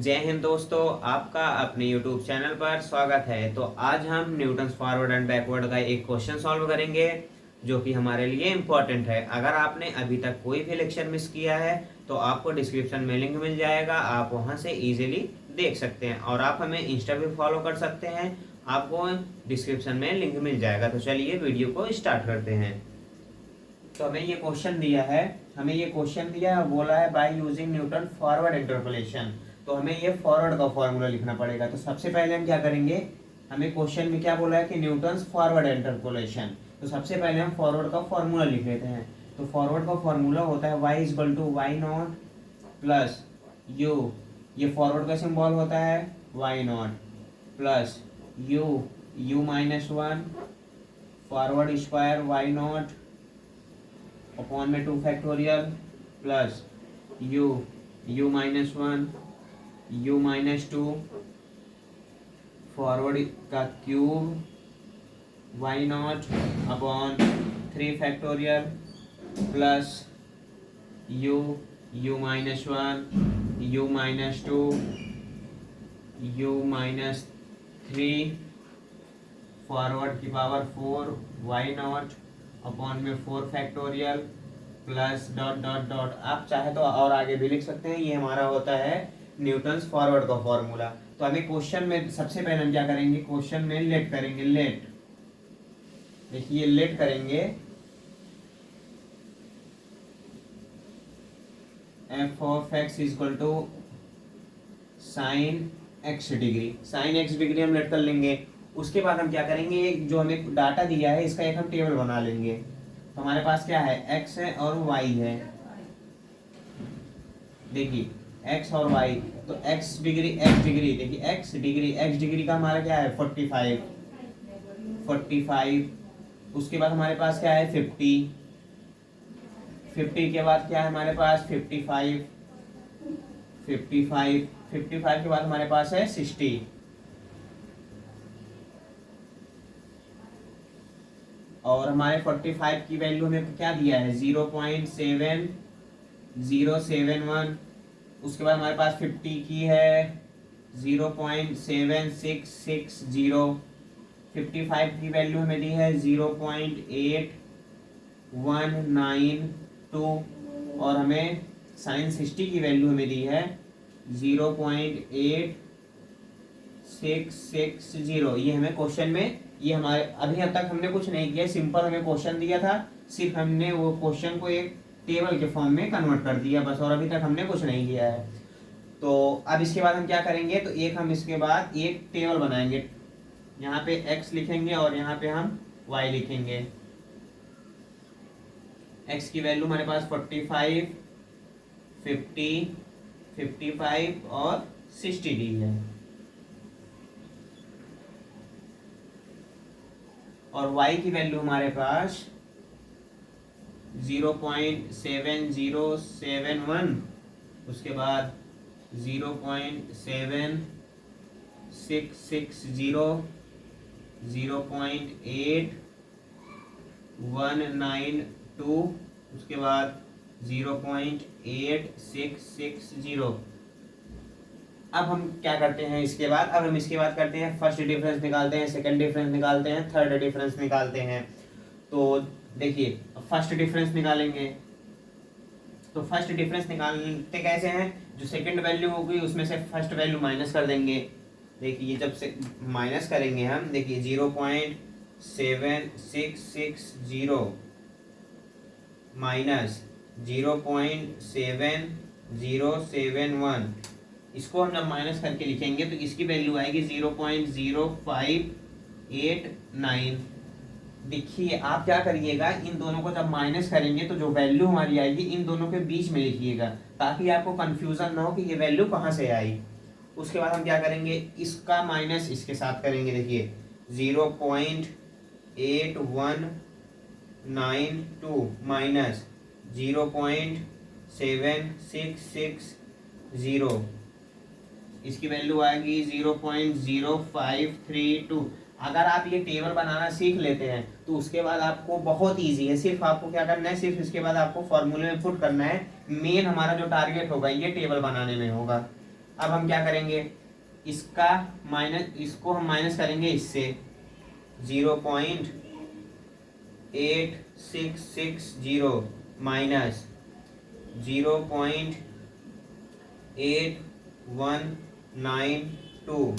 जय हिंद दोस्तों, आपका अपने YouTube चैनल पर स्वागत है। तो आज हम न्यूटन्स फॉरवर्ड एंड बैकवर्ड का एक क्वेश्चन सॉल्व करेंगे जो कि हमारे लिए इम्पोर्टेंट है। अगर आपने अभी तक कोई भी लेक्चर मिस किया है तो आपको डिस्क्रिप्शन में लिंक मिल जाएगा, आप वहां से इजीली देख सकते हैं और आप हमें इंस्टा पे फॉलो कर सकते हैं, आपको डिस्क्रिप्शन में लिंक मिल जाएगा। तो चलिए वीडियो को स्टार्ट करते हैं। तो हमें ये क्वेश्चन दिया है, बोला है by using Newton forward interpolation. तो हमें ये फॉरवर्ड का फॉर्मूला लिखना पड़ेगा। तो सबसे पहले हम क्या करेंगे, हमें क्वेश्चन में क्या बोला है कि न्यूटन्स फॉरवर्ड इंटरपोलेशन। तो सबसे पहले हम फॉरवर्ड का फॉर्मूला लिख लेते हैं। तो फॉरवर्ड का फॉर्मूला होता है y equal to y not plus u, ये फॉरवर्ड का सिंबल होता है y not plus u minus one forward square y not upon में 2 factorial plus u minus one u minus two forward का cube y not upon 3 factorial plus u minus one u minus two u minus three forward की power 4 y not upon में 4 factorial plus dot dot dot. आप चाहे तो और आगे भी लिख सकते हैं। ये हमारा होता है न्यूटन्स फॉरवर्ड का फॉर्मूला। तो हमें क्वेश्चन में सबसे पहले हम क्या करेंगे, क्वेश्चन में लेट करेंगे। देखिए लेट करेंगे f of x equal to sine x degree हम लेट कर लेंगे। उसके बाद हम क्या करेंगे, जो हमें डाटा दिया है इसका एक हम टेबल बना लेंगे। तो हमारे पास क्या है, x है और y है। देखिए x और y, तो x डिग्री देखिए x डिग्री का हमारा क्या है 45। उसके बाद हमारे पास क्या है 50 के बाद क्या है हमारे पास 55 के बाद हमारे पास है 60। और हमारे 45 की वैल्यू हमें क्या दिया है 0.7071। उसके बाद हमारे पास 50 की है 0.7660। 55 की वैल्यू हमें दी है 0.8192 और हमें साइन 60 की वैल्यू हमें दी है 0.8660। ये हमें क्वेश्चन में, ये हमारे अभी अब तक हमने कुछ नहीं किया, सिंपल हमें क्वेश्चन दिया था, सिर्फ हमने वो क्वेश्चन को एक टेबल के फॉर्म में कन्वर्ट कर दिया बस, और अभी तक हमने कुछ नहीं किया है। तो अब इसके बाद हम क्या करेंगे, तो हम इसके बाद एक टेबल बनाएंगे। यहाँ पे x लिखेंगे और यहाँ पे हम y लिखेंगे। x की वैल्यू हमारे पास 45, 50, 55 और 60 दी है। और y की वैल्यू हमारे पास 0.7071, उसके बाद 0.7660, 0.8192, उसके बाद 0.8660। अब हम क्या करते हैं इसके बाद, करते हैं फर्स्ट डिफरेंस निकालते हैं, सेकंड डिफरेंस निकालते हैं, थर्ड डिफरेंस निकालते हैं। तो देखिए फर्स्ट डिफरेंस निकालेंगे। तो फर्स्ट डिफरेंस निकालते कैसे हैं, जो सेकंड वैल्यू होगी उसमें से फर्स्ट वैल्यू माइनस कर देंगे। देखिए जब से माइनस करेंगे हम, देखिए 0.7660 माइनस 0.7071, इसको हम जब माइनस करके लिखेंगे तो इसकी वैल्यू आएगी 0.0589। देखिए आप क्या करिएगा, इन दोनों को जब माइनस करेंगे तो जो वैल्यू हमारी आएगी इन दोनों के बीच में लिखिएगा, ताकि आपको कंफ्यूजन ना हो कि ये वैल्यू कहाँ से आई। उसके बाद हम क्या करेंगे, इसका माइनस इसके साथ करेंगे। देखिए 0.8192 माइनस 0.7660, इसकी वैल्यू आएगी 0.0532। अगर आप ये टेबल बनाना सीख लेते हैं तो उसके बाद आपको बहुत इजी है, सिर्फ आपको क्या करना है, सिर्फ इसके बाद आपको फॉर्मूले में पुट करना है। मेन हमारा जो टारगेट होगा ये टेबल बनाने में होगा। अब हम क्या करेंगे, इसका माइनस, इसको हम माइनस करेंगे इससे 0.8660 माइनस 0.8192,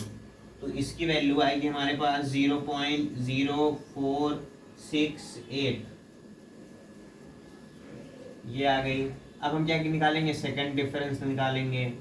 तो इसकी वैल्यू आएगी हमारे पास 0.0468, ये आ गई। अब हम क्या निकालेंगे, सेकंड डिफरेंस निकालेंगे।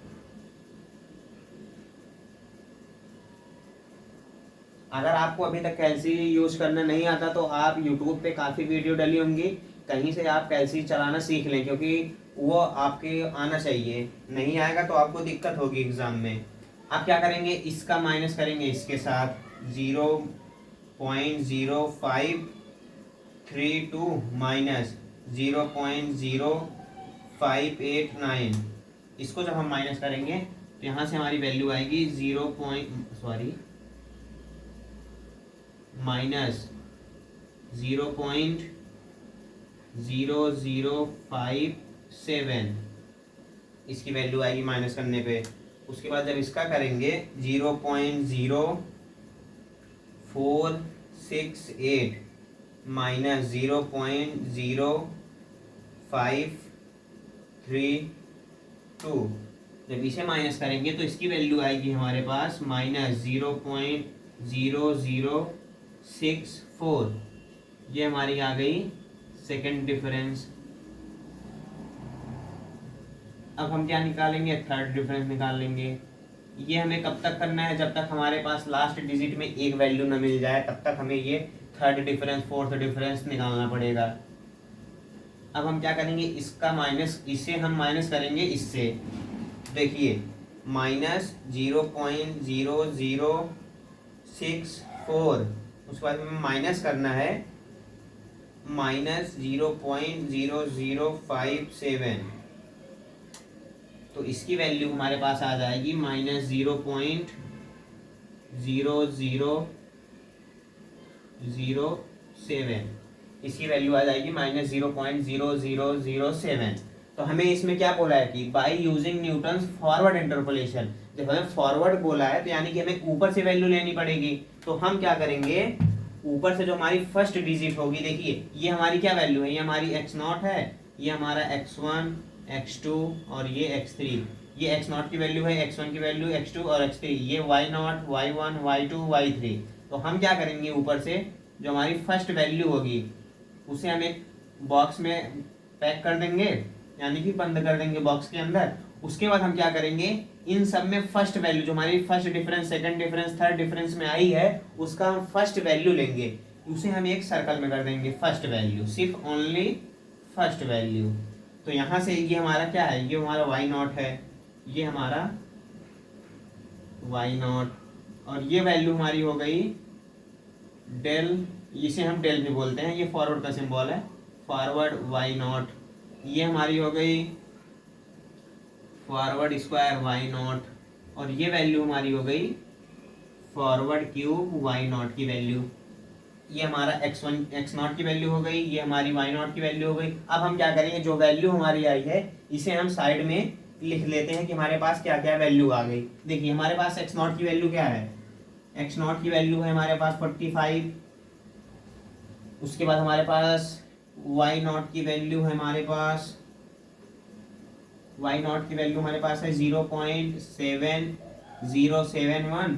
अगर आपको अभी तक कैल्सी यूज करना नहीं आता तो आप यूट्यूब पे काफ़ी वीडियो डली होंगी, कहीं से आप कैल्सी चलाना सीख लें, क्योंकि वो आपके आना चाहिए, नहीं आएगा तो आपको दिक्कत होगी एग्ज़ाम में। आप क्या करेंगे, इसका माइनस करेंगे इसके साथ 0.0532 माइनस 0.0589, इसको जब हम माइनस करेंगे तो यहाँ से हमारी वैल्यू आएगी माइनस 0.0057, इसकी वैल्यू आएगी माइनस करने पे। उसके बाद जब इसका करेंगे 0.0468 माइनस 0.0532, जब इसे माइनस करेंगे तो इसकी वैल्यू आएगी हमारे पास माइनस 0.0064, ये हमारी आ गई सेकंड डिफरेंस। अब हम क्या निकालेंगे, थर्ड डिफरेंस निकाल लेंगे। ये हमें कब तक करना है, जब तक हमारे पास लास्ट डिजिट में एक वैल्यू न मिल जाए, तब तक हमें ये थर्ड डिफरेंस, फोर्थ डिफरेंस निकालना पड़ेगा। अब हम क्या करेंगे, इसका माइनस, इसे हम माइनस करेंगे इससे, देखिए माइनस 0.0064, उसके बाद हमें माइनस करना है माइनस 0.0057, तो इसकी वैल्यू हमारे पास आ जाएगी माइनस 0.0007, इसकी वैल्यू आ जाएगी माइनस 0.0007। तो हमें इसमें क्या बोला है कि by using Newton's forward interpolation, जब हमें फॉरवर्ड बोला है तो यानी कि हमें ऊपर से वैल्यू लेनी पड़ेगी। तो हम क्या करेंगे, ऊपर से जो हमारी फर्स्ट डिजिट होगी, देखिए ये हमारी क्या वैल्यू है, ये हमारी x0 है, ये हमारा x1 x2 और ये x3, ये x0 की वैल्यू है, x1 की वैल्यू, x2 और x3, ये y0 y1 y2 y3। तो हम क्या करेंगे, ऊपर से जो हमारी फर्स्ट वैल्यू होगी उसे हम एक बॉक्स में पैक कर देंगे, यानी कि बंद कर देंगे बॉक्स के अंदर। उसके बाद हम क्या करेंगे, इन सब में फर्स्ट वैल्यू जो हमारी first difference, second difference, third difference में आई है, उसका हम फर्स्ट वैल्यू लेंगे, उसे हम एक सर्कल में कर देंगे, फर्स्ट वैल्यू, सिर्फ ओनली फर्स्ट वैल्यू। तो यहाँ से ये हमारा क्या है, ये हमारा y0 है, ये हमारा y0, और ये वैल्यू हमारी हो गई डेल, इसे हम डेल भी बोलते हैं, ये फॉरवर्ड का सिंबल है, फॉरवर्ड y0, ये हमारी हो गई फॉरवर्ड स्क्वायर y0, और ये वैल्यू हमारी हो गई फॉरवर्ड क्यूब y0 की वैल्यू, ये हमारा x1 x0 की वैल्यू हो गई, ये हमारी y0 की वैल्यू हो गई। अब हम क्या करेंगे, जो वैल्यू हमारी आई है इसे हम साइड में लिख लेते हैं कि हमारे पास क्या क्या वैल्यू आ गई। देखिए हमारे पास x0 की वैल्यू क्या है, x0 की वैल्यू है हमारे पास 45, उसके बाद हमारे पास y0 की वैल्यू है हमारे पास, y0 की वैल्यू हमारे पास है 0.7071,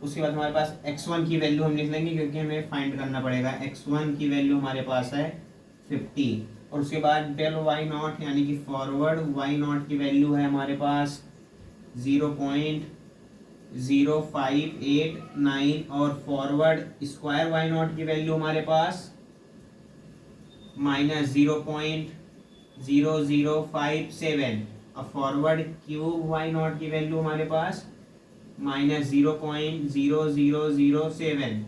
उसके बाद हमारे पास x1 की वैल्यू हम लिख लेंगे क्योंकि हमें फाइंड करना पड़ेगा, x1 की वैल्यू हमारे पास है 50, और उसके बाद डेल y0 यानी कि फॉरवर्ड y0 की वैल्यू है हमारे पास 0.0589, और फॉरवर्ड स्क्वायर y0 की वैल्यू हमारे पास माइनस 0.0057, और फॉरवर्ड क्यूब y0 की वैल्यू हमारे पास माइनस 0.0007,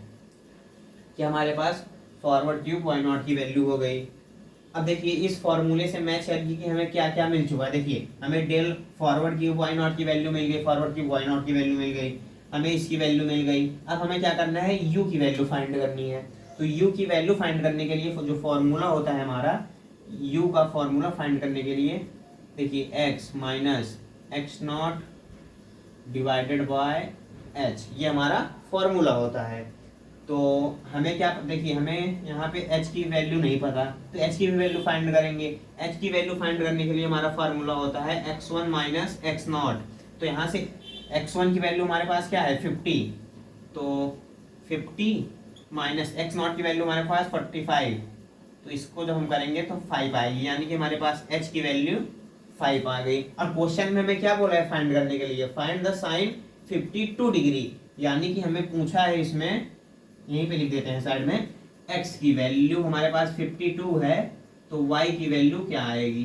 कि हमारे पास फॉरवर्ड क्यूब y0 की वैल्यू हो गई। अब देखिए इस फॉर्मूले से मैच करके कि हमें क्या क्या मिल चुका है, देखिए हमें डेल फॉरवर्ड क्यूब y0 की वैल्यू मिल गई, फॉरवर्ड क्यूब y0 की वैल्यू मिल गई, हमें इसकी वैल्यू मिल गई। अब हमें क्या करना है, u की वैल्यू फाइंड करनी है। तो u की वैल्यू फाइंड करने के लिए जो फॉर्मूला होता है हमारा, u का फॉर्मूला फाइंड करने के लिए देखिए x minus x0 divided by H, ये हमारा फॉर्मूला होता है। तो हमें क्या, देखिए हमें यहाँ पे एच की वैल्यू नहीं पता, तो एच की भी वैल्यू फाइंड करेंगे। एच की वैल्यू फाइंड करने के लिए हमारा फार्मूला होता है x1 माइनस एक्स नॉट। तो यहाँ से x1 की वैल्यू हमारे पास क्या है 50, तो 50 माइनस एक्स नॉट की वैल्यू हमारे पास 45, तो इसको जब हम करेंगे तो 5 आएगी, यानी कि हमारे पास h की वैल्यू 5 आ गई। और क्वेश्चन में हमें क्या बोला है फाइंड करने के लिए, फाइंड द साइन 52 डिग्री, यानी कि हमें पूछा है इसमें, यहीं पे लिख देते हैं साइड में, x की वैल्यू हमारे पास 52 है, तो y की वैल्यू क्या आएगी,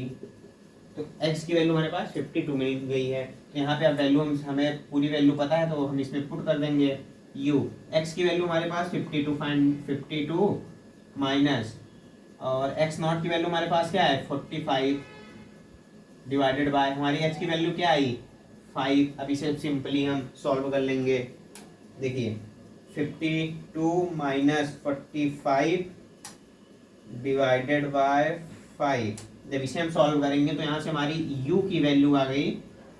तो x की वैल्यू हमारे पास 52 मिल गई है। तो यहाँ पे अब वैल्यू हमें पूरी वैल्यू पता है, तो हम इसमें पुट कर देंगे u, x की वैल्यू हमारे पास 52, फाइंड 52 माइनस, और x नॉट की वैल्यू हमारे पास क्या है 45, डिवाइडेड बाय हमारी h की वैल्यू क्या आई 5। अब इसे सिंपली हम सॉल्व कर लेंगे। देखिए 52 माइनस 45 डिवाइडेड बाय 5, जब इसे हम सॉल्व करेंगे तो यहाँ से हमारी u की वैल्यू आ गई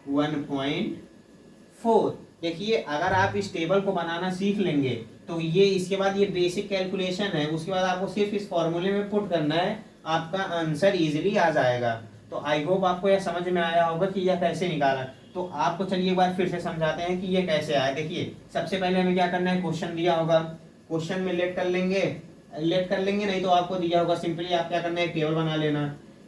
1.4। देखिए अगर आप इस टेबल को बनाना सीख लेंगे तो ये इसके बाद ये बेसिक कैलकुलेशन है, उसके बाद आपको सिर्फ इस फॉर्मूले में पुट करना है, आपका आंसर इजीली आ जाएगा। तो आई होप आपको यह समझ में आया होगा कि यह कैसे निकाला। तो आपको चलिए एक बार फिर से समझाते हैं कि ये कैसे आया। देखिए सबसे पहले हमें क्या करना है, क्वेश्चन दिया होगा, क्वेश्चन में लेट कर लेंगे, नहीं तो आपको दिया होगा, सिंपली आप क्या करना है टेबल बना लेना।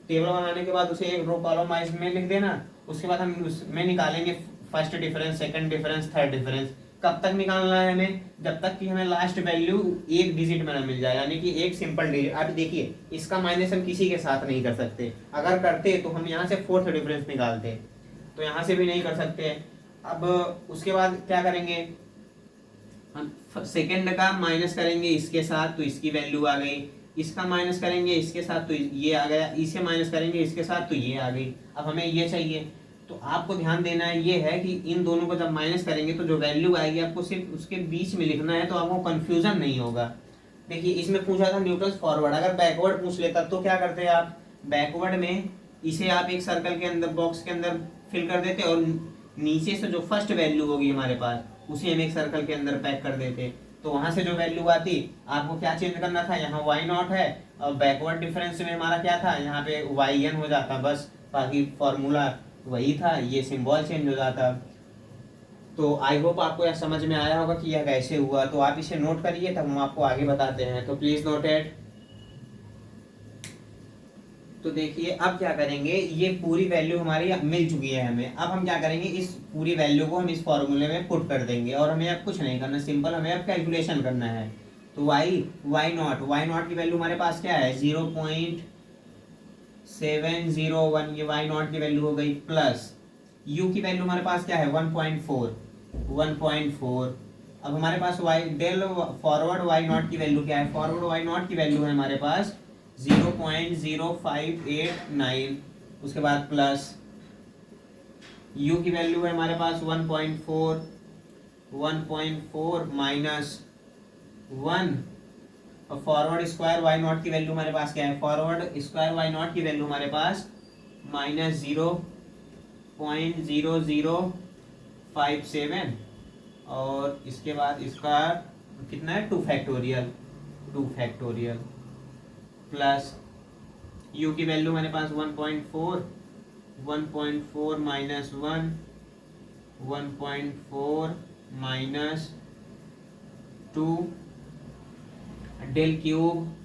टेबल बनाने के बाद उसे एक रो कॉलम वाइज में लिख देना। उसके बाद हम उसमें निकालेंगे first difference, second difference, third difference. कब तक निकालना है हमें, जब तक कि हमें लास्ट वैल्यू एक डिजिट में ना मिल जाए, यानी कि एक सिंपल डिजिट। अब देखिए इसका माइनस हम किसी के साथ नहीं कर सकते, अगर करते तो हम यहाँ से फोर्थ डिफरेंस निकालते, तो यहाँ से भी नहीं कर सकते। अब उसके बाद क्या करेंगे, हम सेकंड का माइनस करेंगे इसके साथ, तो इसकी वैल्यू आ गई, इसका माइनस करेंगे इसके साथ तो ये आ गया, इसे माइनस करेंगे इसके साथ तो ये आ गई। अब हमें ये चाहिए, तो आपको ध्यान देना है ये है कि इन दोनों को जब माइनस करेंगे तो जो वैल्यू आएगी आपको सिर्फ उसके बीच में लिखना है, तो आपको कंफ्यूजन नहीं होगा। देखिए इसमें पूछा था न्यूटन फॉरवर्ड, अगर बैकवर्ड पूछ लेता तो क्या करते हैं आप, बैकवर्ड में इसे आप एक सर्कल के अंदर, बॉक्स के अंदर फिल कर देते और नीचे से जो फर्स्ट वैल्यू होगी हमारे पास उसे हम एक सर्कल के अंदर पैक कर देते, तो वहां से जो वैल्यू आती आपको क्या चेंज करना था, यहाँ वाई नॉट है और बैकवर्ड डिफरेंस में हमारा क्या था, यहाँ पे वाई एन हो जाता, बस बाकी फॉर्मूला वही था, ये सिंबल चेंज हो जाता। तो आई होप आपको यह समझ में आया होगा कि यह कैसे हुआ। तो आप इसे नोट करिए, तब हम आपको आगे बताते हैं। तो प्लीज नोट इट। तो देखिए अब क्या करेंगे, ये पूरी वैल्यू हमारी मिल चुकी है हमें, अब हम क्या करेंगे, इस पूरी वैल्यू को हम इस फॉर्मूले में पुट कर देंगे और हमें अब कुछ नहीं करना, सिंपल हमें अब कैलकुलेशन करना है। तो वाई नॉट की वैल्यू हमारे पास क्या है 0.701, ये वाई नॉट की वैल्यू हो गई, प्लस यू की वैल्यू हमारे पास क्या है 1.4। अब हमारे पास y del forward y not की वैल्यू क्या है, फॉरवर्ड वाई नॉट की वैल्यू है हमारे पास 0.0589, उसके बाद प्लस u की वैल्यू है हमारे पास 1.4 माइनस 1, और फॉरवर्ड स्क्वायर वाई नॉट की वैल्यू हमारे पास क्या है, फॉरवर्ड स्क्वायर वाई नॉट की वैल्यू हमारे पास माइनस 0.0057, और इसके बाद इसका कितना है 2 फैक्टोरियल प्लस u की वैल्यू हमारे पास 1.4 minus 1.4 minus 2, del cube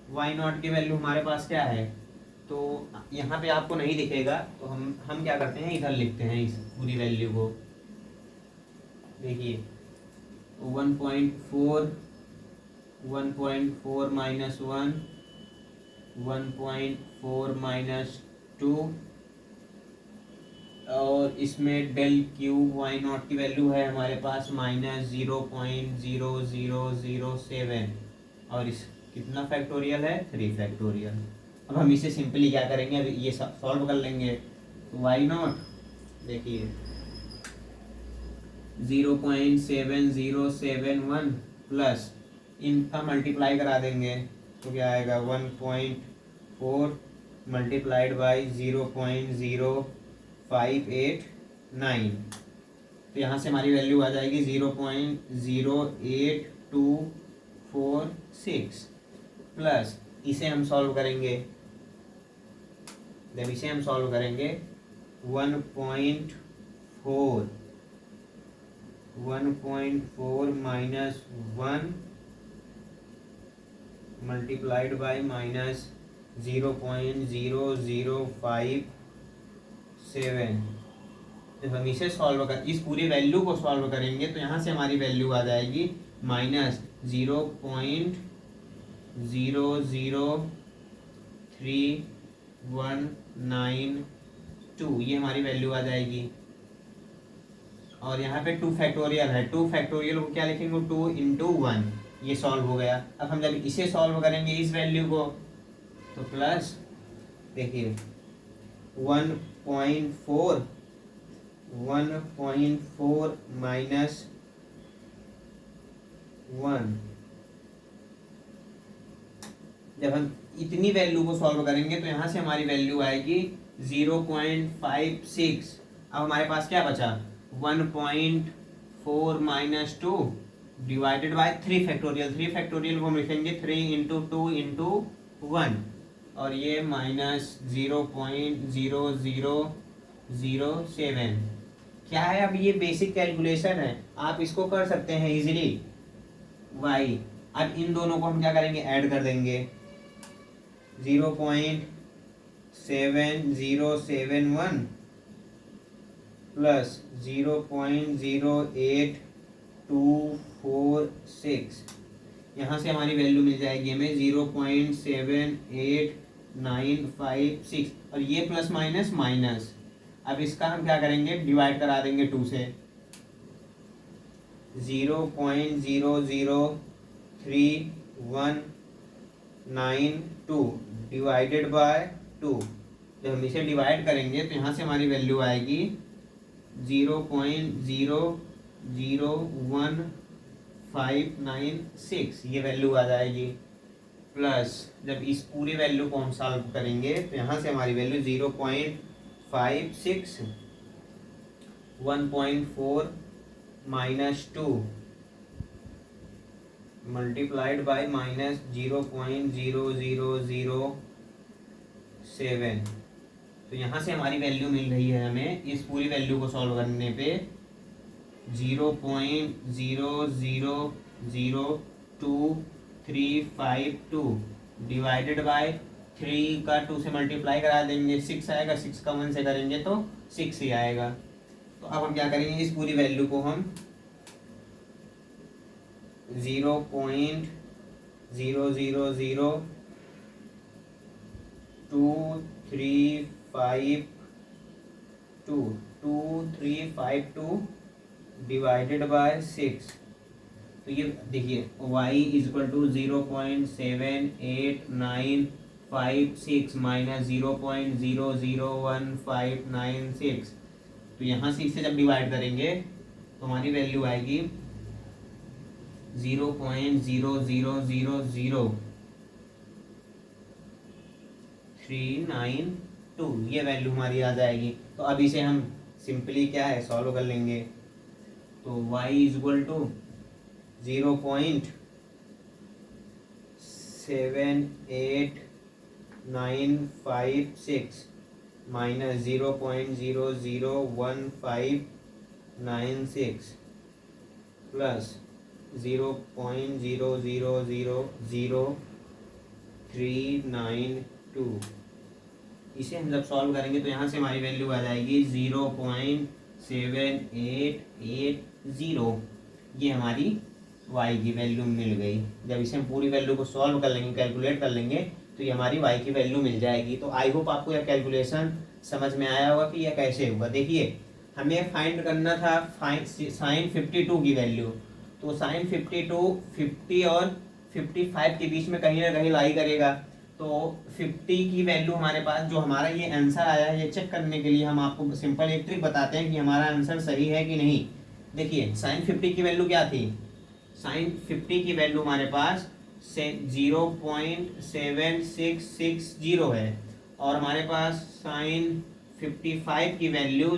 y not की वैल्यू हमारे पास क्या है, तो यहाँ पे आपको नहीं दिखेगा, तो हम क्या करते हैं इधर लिखते हैं इस पूरी वैल्यू को। देखिए 1.4 माइनस 1.4 माइनस 2, और इसमें डेल क्यूब वाई नॉट की वैल्यू है हमारे पास माइनस 0.0007, और इस कितना फैक्टोरियल है 3 फैक्टोरियल। अब हम इसे सिंपली क्या करेंगे, अब ये सॉल्व कर लेंगे। तो वाई नॉट देखिए 0.7071 प्लस इनका मल्टीप्लाई करा देंगे, तो क्या आएगा 1.4 मल्टीप्लाइड बाई 0.0589, तो यहाँ से हमारी वैल्यू आ जाएगी 0.08246 प्लस इसे हम सॉल्व करेंगे। जब इसे हम सॉल्व करेंगे 1.4 माइनस 1 मल्टीप्लाइड बाई माइनस 0.0057। जब हम इसे सॉल्व कर इस पूरी वैल्यू को सॉल्व करेंगे तो यहाँ से हमारी वैल्यू आ जाएगी माइनस 0.0039192, ये हमारी वैल्यू आ जाएगी। और यहाँ पे 2 फैक्टोरियल है, 2 फैक्टोरियल को क्या लिखेंगे 2 इंटू 1, ये सॉल्व हो गया। अब हम जब इसे सॉल्व करेंगे इस वैल्यू को तो प्लस देखिए 1.4 माइनस 1, जब हम इतनी वैल्यू को सॉल्व करेंगे तो यहाँ से हमारी वैल्यू आएगी 0.56। अब हमारे पास क्या बचा 1.4 minus 2 divided by 3 factorial, 3 factorial को हम लिखेंगे 3 इंटू 2 इंटू 1 और ये माइनस 0.0007। क्या है, अब ये बेसिक कैलकुलेशन है, आप इसको कर सकते हैं इजीली y। अब इन दोनों को हम क्या करेंगे ऐड कर देंगे 0.7071 प्लस 0.08246, यहाँ से हमारी वैल्यू मिल जाएगी हमें 0.78956 और ये प्लस माइनस माइनस। अब इसका हम क्या करेंगे डिवाइड करा देंगे 2 से, 0.0039192 डिवाइडेड बाय 2। जब हम इसे डिवाइड करेंगे तो यहाँ से हमारी वैल्यू आएगी 0.00156, ये वैल्यू आ जाएगी। प्लस जब इस पूरी वैल्यू को हम सॉल्व करेंगे तो यहाँ से हमारी value 0.56 1.4 minus 2 multiplied by minus 0.0007, तो यहाँ से हमारी वैल्यू मिल रही है हमें इस पूरी वैल्यू को सॉल्व करने पे 0.002352 डिवाइडेड बाय 3 का 2 से मल्टीप्लाई करा देंगे 6 आएगा, 6 का 1 से करेंगे तो 6 ही आएगा। तो अब हम क्या करेंगे इस पूरी वैल्यू को हम 0.0002352 डिवाइडेड बाय 6, तो ये देखिए y is equal to 0.78956 minus 0.001596, तो यहाँ से इसे जब डिवाइड करेंगे तो हमारी वैल्यू आएगी 0.0000392, ये वैल्यू हमारी आ जाएगी। तो अब इसे हम सिंपली क्या है सॉल्व कर लेंगे, तो y is equal to 0.78956 minus 0.00156 plus 0.0000392, इसे हम जब सॉल्व करेंगे तो यहाँ से हमारी वैल्यू आ जाएगी 0.7880, ये हमारी y की वैल्यू मिल गई। जब इसे हम पूरी वैल्यू को सॉल्व कर लेंगे कैलकुलेट कर लेंगे तो ये हमारी y की वैल्यू मिल जाएगी। तो आई होप आपको यह कैलकुलेशन समझ में आया होगा कि यह कैसे होगा। देखिए हमें फाइंड करना था साइन 52 की वैल्यू, तो साइन 52 50 और 55 के बीच में कहीं ना कहीं लाई करेगा। तो 50 की वैल्यू हमारे पास जो हमारा ये आंसर आया है ये चेक करने के लिए हम आपको सिंपल एक ट्रिक बताते हैं कि हमारा आंसर सही है कि नहीं। देखिए साइन 50 की वैल्यू क्या थी, साइन 50 की वैल्यू हमारे पास 0.7660 है और हमारे पास साइन 55 की वैल्यू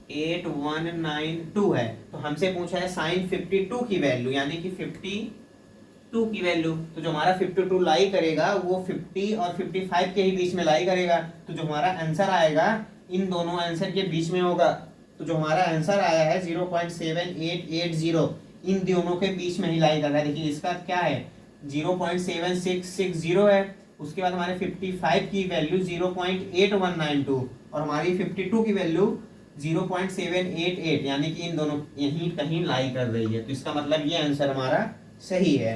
8192 है। तो हमसे पूछा है साइन 52 की वैल्यू, यानी कि 52 की वैल्यू। तो जो हमारा 52 लाई करेगा वो 50 और 55 के ही बीच में लाई करेगा। तो जो हमारा आंसर आएगा इन दोनों आंसर के बीच में होगा। तो जो हमारा आंसर आया है 0.7880 इन दोनों के बीच में ही लाई कर रहा है। देखिए इसका क्या है 0.7660 है, उसके बाद हमारे 55 की वैल्यू 0.8192 और हमारी 52 की वैल्यू 0.788, यानी कि इन दोनों यहीं कहीं लाई कर रही है। तो इसका मतलब ये आंसर हमारा सही है।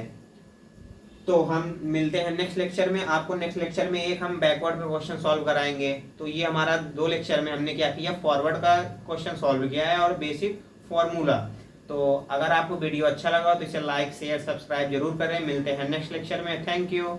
तो हम मिलते हैं नेक्स्ट लेक्चर में। आपको नेक्स्ट लेक्चर में एक हम बैकवर्ड का क्वेश्चन सॉल्व कराएंगे। तो ये हमारा 2 लेक्चर में हमने क्या किया, फॉरवर्ड का क्वेश्चन सॉल्व किया है और बेसिक फॉर्मूला। तो अगर आपको वीडियो अच्छा लगा तो इसे लाइक शेयर सब्सक्राइब जरूर करें। मिलते हैं नेक्स्ट लेक्चर में। Thank you.